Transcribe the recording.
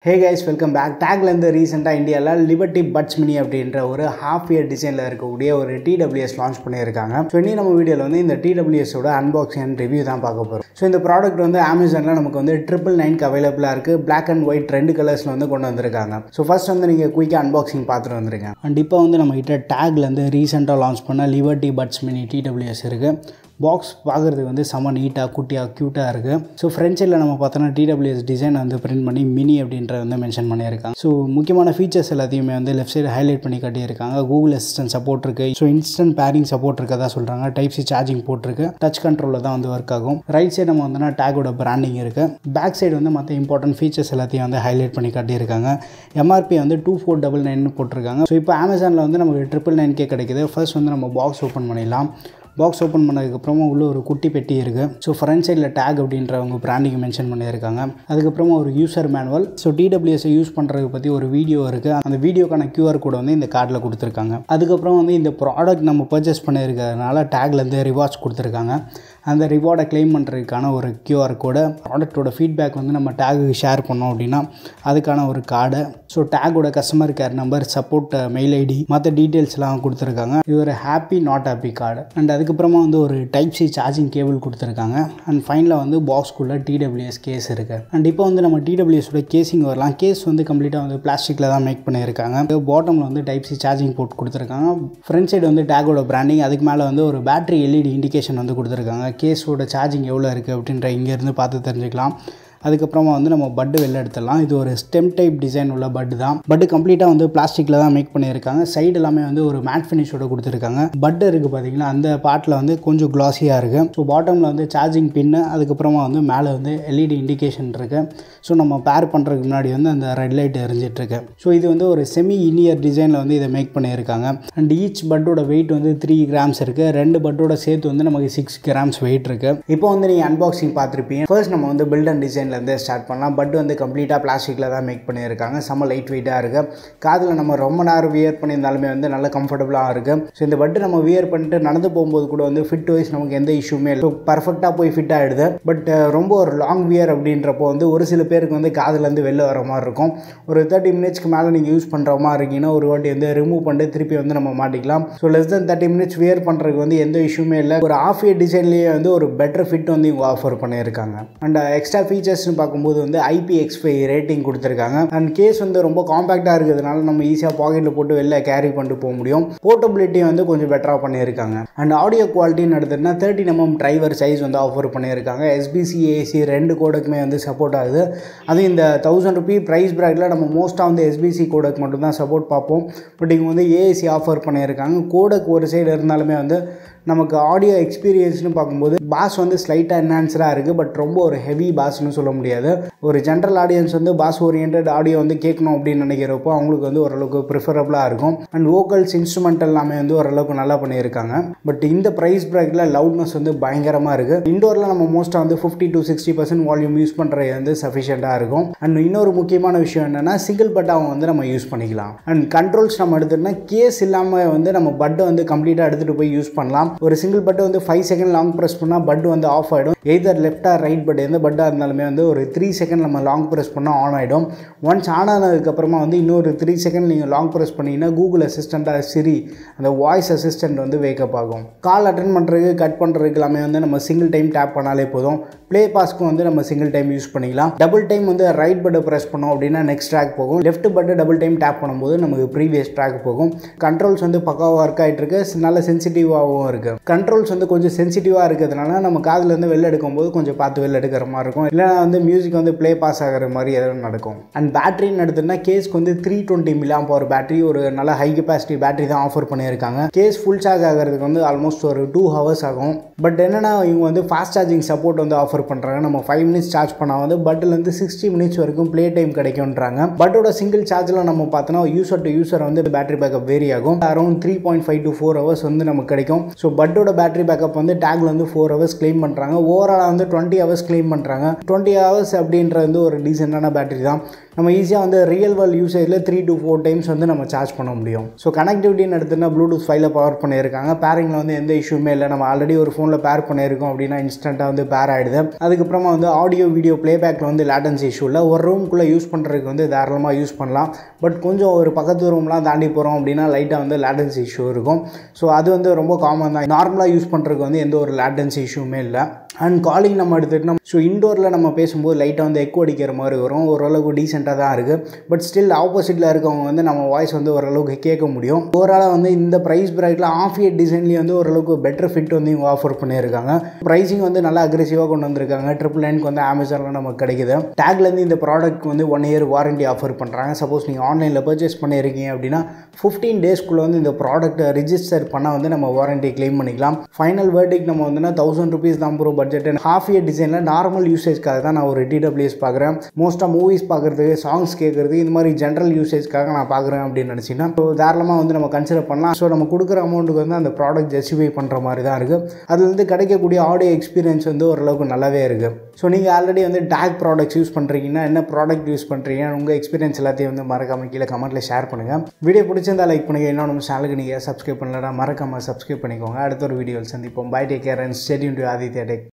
Hey guys, welcome back. Tagg la indha recent India la Liberty Buds Mini அப்படிங்கற ஒரு half year design ல இருக்கக்கூடிய ஒரு TWS launch பண்ணிருக்காங்க. சோ இன்னி நம்ம வீடியோல வந்து இந்த TWS ஓட unboxing and review தான் பார்க்க போறோம். சோ இந்த ப்ராடக்ட் வந்து Amazonல நமக்கு வந்து 999 க்கு அவேலபிளா இருக்கு. Black and white ரெண்டு கலர்ஸ்ல வந்து கொண்டு வந்திருக்காங்க. சோ ஃபர்ஸ்ட் வந்து நீங்க குயிக்கா unboxing பார்த்துட்டு வந்துருங்க. And இப்போ வந்து நம்ம கிட்ட Tagg ல இருந்து ரீசன்ட்டா launch பண்ண Liberty Buds Mini TWS இருக்கு. பாக்ஸ் பார்க்குறதுக்கு வந்து செம்ம நீட்டாக குட்டியாக க்யூட்டாக இருக்குது. ஸோ ஃப்ரண்ட் சைடில் நம்ம பார்த்தோன்னா TWS டிசைன் வந்து பிரிண்ட் பண்ணி மினி அப்படின்ற வந்து மென்ஷன் பண்ணியிருக்காங்க. ஸோ முக்கியமான ஃபீச்சர்ஸ் எல்லாத்தையுமே வந்து லெஃப்ட் சைடு ஹைலைட் பண்ணி காட்டியிருக்காங்க. கூகுள் அசிஸ்டன்ட் சப்போர்ட் இருக்குது. ஸோ இன்ஸ்டன்ட் பேரிங் சப்போர்ட் இருக்கதா சொல்கிறாங்க. டைப் சி சார்ஜிங் போட்டிருக்கு. டச் கண்ட்ரோலில் தான் வந்து ஒர்க் ஆகும். ரைட் சைடு நம்ம வந்து டேகோட பிராண்டிங் இருக்குது. பேக் சைடு வந்து மற்ற இம்பார்ட்டன்ட் ஃபீச்சர்ஸ் எல்லாத்தையும் வந்து ஹைலைட் பண்ணி காட்டியிருக்காங்க. MRP வந்து 2499 போட்டிருக்காங்க. ஸோ இப்போ அமேசானில் வந்து நமக்கு 999 கிடைக்குது. ஃபர்ஸ்ட் வந்து நம்ம பாக்ஸ் ஓப்பன் பண்ணிடலாம். பாக்ஸ் ஓப்பன் பண்ணதுக்கப்புறமா உள்ள ஒரு குட்டி பெட்டி இருக்குது. ஸோ ஃப்ரண்ட் சைடில் டேக் அப்படின்றவங்க பிராண்டிங் மென்ஷன் பண்ணியிருக்காங்க. அதுக்கப்புறமா ஒரு யூசர் மேனுவல். ஸோ TWSஐ யூஸ் பண்ணுறதை பற்றி ஒரு வீடியோ இருக்குது. அந்த வீடியோக்கான QR கோட் வந்து இந்த கார்டில் கொடுத்துருக்காங்க. அதுக்கப்புறம் வந்து இந்த ப்ராடக்ட் நம்ம பர்ச்சேஸ் பண்ணியிருக்கிறதுனால டேக்லேருந்து ரிவார்ட்ஸ் கொடுத்துருக்காங்க. அந்த ரிவார்டை கிளைம் பண்ணுறதுக்கான ஒரு QR கோடை, ப்ராடக்டோட ஃபீட்பேக் வந்து நம்ம டேகுக்கு ஷேர் பண்ணோம் அப்படின்னா அதுக்கான ஒரு கார்டு. ஸோ டேகோட customer care number, support mail ID, மற்ற டீட்டெயில்ஸ்லாம் கொடுத்துருக்காங்க. இது ஒரு happy not happy card. And அதுக்கப்புறமா வந்து ஒரு டைப் சி சார்ஜிங் கேபிள் கொடுத்துருக்காங்க. அண்ட் ஃபைனலாக வந்து பாக்ஸ்குள்ளே TWS கேஸ் இருக்குது. அண்ட் இப்போ வந்து நம்ம TWSோட கேசிங் வரலாம். கேஸ் வந்து கம்ப்ளீட்டாக வந்து பிளாஸ்டிக்கில் தான் மேக் பண்ணியிருக்காங்க. பாட்டமில் வந்து டைப் சி சார்ஜிங் போர்ட் கொடுத்துருக்காங்க. ஃப்ரண்ட் சைடு வந்து டேகோட பிராண்டிங், அதுக்கு மேலே வந்து ஒரு பேட்டரி LED இண்டிகேஷன் வந்து கொடுத்துருக்காங்க. கேஸோட சார்ஜிங் எவ்வளோ இருக்குது அப்படின்ற இங்கேருந்து பார்த்து தெரிஞ்சுக்கலாம். அதுக்கப்புறமா வந்து நம்ம பட்டு வெளில எடுத்துடலாம். இது ஒரு ஸ்டெம் டைப் டிசைன் உள்ள பட்டு தான். பட்டு கம்ப்ளீட்டாக வந்து பிளாஸ்டிக்கில் தான் மேக் பண்ணியிருக்காங்க. சைடு எல்லாமே வந்து ஒரு மேட் ஃபினிஷோட கொடுத்துருக்காங்க. பட்டு இருக்குது பார்த்தீங்கன்னா, அந்த பார்ட்டில் வந்து கொஞ்சம் கிளாஸியாக இருக்குது. ஸோ பாட்டமில் வந்து சார்ஜிங் பின்னு, அதுக்கப்புறமா வந்து மேலே வந்து LED இண்டிகேஷன் இருக்குது. ஸோ நம்ம பேர் பண்ணுறதுக்கு முன்னாடி வந்து அந்த ரெட் லைட் எரிஞ்சிட்ருக்கு. ஸோ இது வந்து ஒரு செமி இனியர் டிசைனில் வந்து இதை மேக் பண்ணியிருக்காங்க. அண்ட் ஈச் பட்டோட வெயிட் வந்து 3 கிராம்ஸ் இருக்குது. ரெண்டு பட்டோட சேர்த்து வந்து நமக்கு 6 கிராம்ஸ் வெயிட் இருக்குது. இப்போ வந்து நீங்கள் அன்பாக்சிங் பார்த்துருப்பீங்க. ஃபர்ஸ்ட் நம்ம வந்து பில்ட் அண்ட் டிசைன் ஸ்டார்ட் பண்ணலாம். பட் வந்து கம்ப்ளீட்டாக பிளாஸ்டிக்கில் தான் மேக் பண்ணியிருக்காங்க. செம்ம லைட் வெயிட்டாக இருக்குது. காதில் நம்ம ரொம்ப நேரம் வியர் பண்ணியிருந்தாலுமே வந்து நல்ல கம்ஃபர்டபுளாக இருக்குது. ஸோ இந்த பட்டு நம்ம வியர் பண்ணிட்டு நடந்து போகும்போது கூட வந்து ஃபிட் வைஸ் நமக்கு எந்த இஷ்யூமே இல்லை. பர்ஃபெக்டாக போய் ஃபிட் ஆகிடுது. பட் ரொம்ப ஒரு லாங் வியர் அப்படின்றப்போ வந்து ஒரு சில பேருக்கு வந்து காதுலேருந்து வெளில வர மாதிரி இருக்கும். ஒரு 30 மினிட்ஸ்க்கு மேலே நீங்கள் யூஸ் பண்ணுற மாதிரி இருக்கீங்கன்னா ஒரு வாட்டி வந்து ரிமூவ் பண்ணிட்டு திருப்பி வந்து நம்ம மாட்டிக்கலாம். So less than 30 minutes wear பண்ணுறதுக்கு வந்து எந்த இஷ்யூமே இல்லை. ஒரு ஆஃப் இயர் டிசைன்லேயே வந்து ஒரு பெட்டர் ஃபிட் வந்து இவங்க ஆஃபர் பண்ணியிருக்காங்க. அண்ட் எக்ஸ்ட்ரா ஃபீச்சர்ஸ் பார்க்கும்போது வந்து IPX5 ரேட்டிங் கொடுத்துருக்காங்க. அண்ட் கேஸ் வந்து ரொம்ப காம்பேக்டாக இருக்கிறதுனால நம்ம ஈஸியாக பாக்கெட்டில் போட்டு வெளில கேரி பண்ணிட்டு போக முடியும். போர்ட்டபிலிட்டி வந்து கொஞ்சம் பெட்டராக பண்ணியிருக்காங்க. அண்ட் ஆடியோ குவாலிட்டின்னு எடுத்துகிட்டா 13mm டிரைவர் சைஸ் வந்து ஆஃபர் பண்ணியிருக்காங்க. SBC AC ரெண்டு கோடக்குமே வந்து சப்போர்ட் ஆகுது. அதுவும் இந்த 1000 ரூபீ ப்ரைஸ் ப்ராக்கெட்டில் நம்ம மோஸ்ட்டாக வந்து SBC கோடக் மட்டும்தான் சப்போர்ட் பார்ப்போம். பட் இங்கே வந்து AAC ஆஃபர் பண்ணியிருக்காங்க. கோடக் ஒரு சைடு இருந்தாலுமே வந்து நமக்கு ஆடியோ எக்ஸ்பீரியன்ஸ்னு பார்க்கும்போது பாஸ் வந்து ஸ்லைட்டாக என்ஹான்ஸ்டாக இருக்குது. பட் ரொம்ப ஒரு ஹெவி பாஸ்ன்னு சொல்ல முடியாது. ஒரு ஜென்ரல் ஆடியன்ஸ் வந்து பாஸ் ஓரியன்ட் ஆடியோ வந்து கேட்கணும் அப்படின்னு நினைக்கிறப்போ அவங்களுக்கு வந்து ஓரளவுக்கு ப்ரிஃபரபுளாக இருக்கும். அண்ட் வோக்கல்ஸ் இன்ஸ்ட்ருமெண்டல் எல்லாமே வந்து ஓரளவுக்கு நல்லா பண்ணியிருக்காங்க. பட் இந்த ப்ரைஸ் ப்ராக்கெட்டில் லவுட்னஸ் வந்து பயங்கரமாக இருக்குது. இண்டோரில் நம்ம மோஸ்ட்டாக வந்து 50 to 60% வால்யூம் யூஸ் பண்ணுறது வந்து சஃபிஷியண்ட்டாக இருக்கும். அண்ட் இன்னொரு முக்கியமான விஷயம் என்னென்னா சிங்கிள் பட்டாக வந்து நம்ம யூஸ் பண்ணிக்கலாம். அண்ட் கண்ட்ரோல்ஸ் நம்ம எடுத்துகிட்டோம்னா கேஸ் இல்லாமல் வந்து நம்ம பட்டை வந்து கம்ப்ளீட்டாக எடுத்துகிட்டு போய் யூஸ் பண்ணலாம். ஒரு சிங்கிள் பட்டு வந்து 5 செகண்ட் லாங் ப்ரெஸ் பண்ணால் பட் வந்து ஆஃப் ஆகிடும். Either left or right button எந்த பட்டாக இருந்தாலுமே வந்து ஒரு 3 செகண்ட் நம்ம லாங் ப்ரெஸ் பண்ணால் ஆன் ஆகிடும். ஒன்ஸ் ஆன் ஆனதுக்கப்புறமா வந்து இன்னொரு 3 செகண்ட் நீங்கள் லாங் ப்ரெஸ் பண்ணிங்கன்னா கூகுள் அசிஸ்டண்ட்டாக சிரி அந்த வாய்ஸ் அசிஸ்டன்ட் வந்து வேக்கப் ஆகும். கால் அட்டன் பண்ணுறதுக்கு கட் பண்ணுறதுக்கு எல்லாமே வந்து நம்ம சிங்கிள் டைம் டேப் பண்ணாலே போதும். ப்ளே பாஸ்க்கும் வந்து நம்ம சிங்கிள் டைம் யூஸ் பண்ணிக்கலாம். டபுள் டைம் வந்து ரைட் பட்டை ப்ரெஸ் பண்ணோம் அப்படின்னா நெக்ஸ்ட் ட்ராக் போகும். லெஃப்ட் பட்டை டபுள் டைம் டேப் பண்ணும்போது நமக்கு ப்ரீவியஸ் ட்ராக் போகும். கண்ட்ரோல்ஸ் வந்து பக்காவாக ஒர்க் ஆகிட்டு இருக்கு. நல்ல சென்சிட்டிவாகவும் இருக்குது. கண்ட்ரோல்ஸ் வந்து கொஞ்சம் சென்சிட்டிவாக இருக்கிறதுனால நம்ம காதுலேருந்து வெளில எடுக்கும்போது கொஞ்சம் பார்த்து வெளில எடுக்கிற மாதிரி இருக்கும். இல்லைனா வந்து மியூசிக் வந்து ப்ளே பாஸ் ஆகிற மாதிரி எதாவது நடக்கும். அண்ட் பேட்டரின்னு எடுத்துன்னா கேஸ்க்கு வந்து 320 mAh பேட்டரி, ஒரு நல்ல ஹை கெப்பாசிட்டி பேட்டரி தான் ஆஃபர் பண்ணியிருக்காங்க. கேஸ் ஃபுல் சார்ஜ் ஆகிறதுக்கு வந்து ஆல்மோஸ்ட் ஒரு 2 hours ஆகும். பட் என்னென்னா இவங்க வந்து ஃபாஸ்ட் சார்ஜிங் சப்போர்ட் வந்து ஆஃபர் பண்ணுறாங்க. நம்ம 5 மினிட்ஸ் சார்ஜ் பண்ணால் வந்து பட்டிலேருந்து 60 மினிட்ஸ் வரைக்கும் ப்ளே டைம் கிடைக்கும்ன்றாங்க. பட்டோட சிங்கிள் சார்ஜில் நம்ம பார்த்தோன்னா யூசர் டு யூசர் வந்து பேட்டரி பேக்கப் வேரி ஆகும். அரௌண்ட் 3.5 to 4 hours வந்து நமக்கு கிடைக்கும். ஸோ பட்டோட பேட்டரி பேக்கப் வந்து டேக்ல வந்து 4 hours கிளைம் பண்ணுறாங்க. ஓவராலாக வந்து 20 hours கிளைம் பண்ணுறாங்க. 20 hours அப்படின்றது வந்து ஒரு டீசெண்டான பேட்டரி தான். நம்ம ஈஸியாக வந்து ரியல் வேர்ல்டு யூசேஜில் 3 to 4 டைம்ஸ் வந்து நம்ம சார்ஜ் பண்ண முடியும். ஸோ கனெக்டிவிட்டின்னு எடுத்துன்னா ப்ளூடூத் 5ல பவர் பண்ணியிருக்காங்க. பேரிங்கில் வந்து எந்த இஷ்யூமே இல்லை. நம்ம ஆல்ரெடி ஒரு ஃபோனில் பேர் பண்ணியிருக்கோம் அப்படின்னா இன்ஸ்டண்ட்டாக வந்து பேர் ஆகிடுது. அதுக்கப்புறமா வந்து ஆடியோ வீடியோ ப்ளேபேக்கில் வந்து லேட்டன்சி இஷ்யூ இல்லை. ஒரு ரூம்குள்ளே யூஸ் பண்ணுறதுக்கு வந்து தாராளமாக யூஸ் பண்ணலாம். பட் கொஞ்சம் ஒரு பக்கத்து ரூம்லாம் தாண்டி போகிறோம் அப்படின்னா லைட்டாக வந்து லேட்டன்சி இஷ்யூ இருக்கும். ஸோ அது வந்து ரொம்ப காமன் தான். நார்மலாக யூஸ் பண்ணுறதுக்கு வந்து எந்த ஒரு லேட்டன்சி இஷ்யூமே இல்லை. அண்ட் காலிங் நம்ம எடுத்துகிட்டோம். ஸோ இண்டோரில் நம்ம பேசும்போது லைட்டாக வந்து எக்கோ அடிக்கிற மாதிரி வரும். ஓரளவுக்கு டீசெண்டாக தான் இருக்குது. பட் ஸ்டில் ஆப்போசிட்டில் இருக்கவங்க வந்து நம்ம வாய்ஸ் வந்து ஓரளவுக்கு கேட்க முடியும். ஓவராலாக வந்து இந்த ப்ரைஸ் ப்ரைக்கில் ஆஃப் இயர் டிசைன்லேயே வந்து ஓரளவுக்கு பெட்டர் ஃபிட் வந்து இவங்க ஆஃபர் பண்ணியிருக்காங்க. ப்ரைஸிங் வந்து நல்லா அக்ரெசிவாக கொண்டு வந்திருக்காங்க. 999 வந்து அமேசானில் நமக்கு கிடைக்குது. டேக்லேருந்து இந்த ப்ராடக்ட் வந்து 1 year வாரண்டி ஆஃபர் பண்ணுறாங்க. சப்போஸ் நீங்கள் ஆன்லைனில் பர்ச்சேஸ் பண்ணியிருக்கீங்க அப்படின்னா 15 daysக்குள்ளே வந்து இந்த ப்ராடக்ட்டை ரிஜிஸ்டர் பண்ணால் வந்து நம்ம வாரண்டி கிளைம் பண்ணிக்கலாம். ஃபைனல் வேர்டிக் நம்ம வந்துன்னா 1000 rupees தான் ப்ரோ பட்ஜெட். ஹாஃப் இயர் டிசைனில் நார்மல் யூசேஜ்க்காக தான் நான் ஒரு TWS பார்க்குறேன். மோஸ்ட்டாக மூவிஸ் பார்க்குறதுக்கு, சாங்ஸ் கேட்குறது, இந்த மாதிரி ஜென்ரல் யூசேஜ்க்காக நான் பார்க்குறேன் அப்படின்னு நினச்சிங்கன்னா ஸோ தாராளமாக வந்து நம்ம கன்சிடர் பண்ணலாம். ஸோ நம்ம கொடுக்குற அமௌண்ட்டுக்கு வந்து அந்த ப்ராடக்ட் ஜஸ்டிஃபை பண்ணுற மாதிரி தான் இருக்குது. அதுலேருந்து கிடைக்கக்கூடிய ஆடியோ எக்ஸ்பீரியன்ஸ் வந்து ஓரளவுக்கு நல்லாவே இருக்குது. ஸோ நீங்கள் ஆல்ரெடி வந்து டேக் ப்ராடக்ட்ஸ் யூஸ் பண்ணுறீங்கன்னா என்ன ப்ராடக்ட் யூஸ் பண்ணுறீங்க, உங்கள் எக்ஸ்பீரியன்ஸ் எல்லாத்தையும் வந்து மறக்காமல் கீழே கமெண்ட்டில் ஷேர் பண்ணுங்கள். வீடியோ பிடிச்சிருந்தா லைக் பண்ணுங்கள். இன்னும் நம்ம சேனலுக்கு நீங்கள் சப்ஸ்கிரைப் பண்ணலன்னா மறக்காமல் சப்ஸ்கிரைப் பண்ணிக்கோங்க. அடுத்த ஒரு வீடியோவில் சந்திப்போம். Bye, take care and stay tuned to Aditya tech.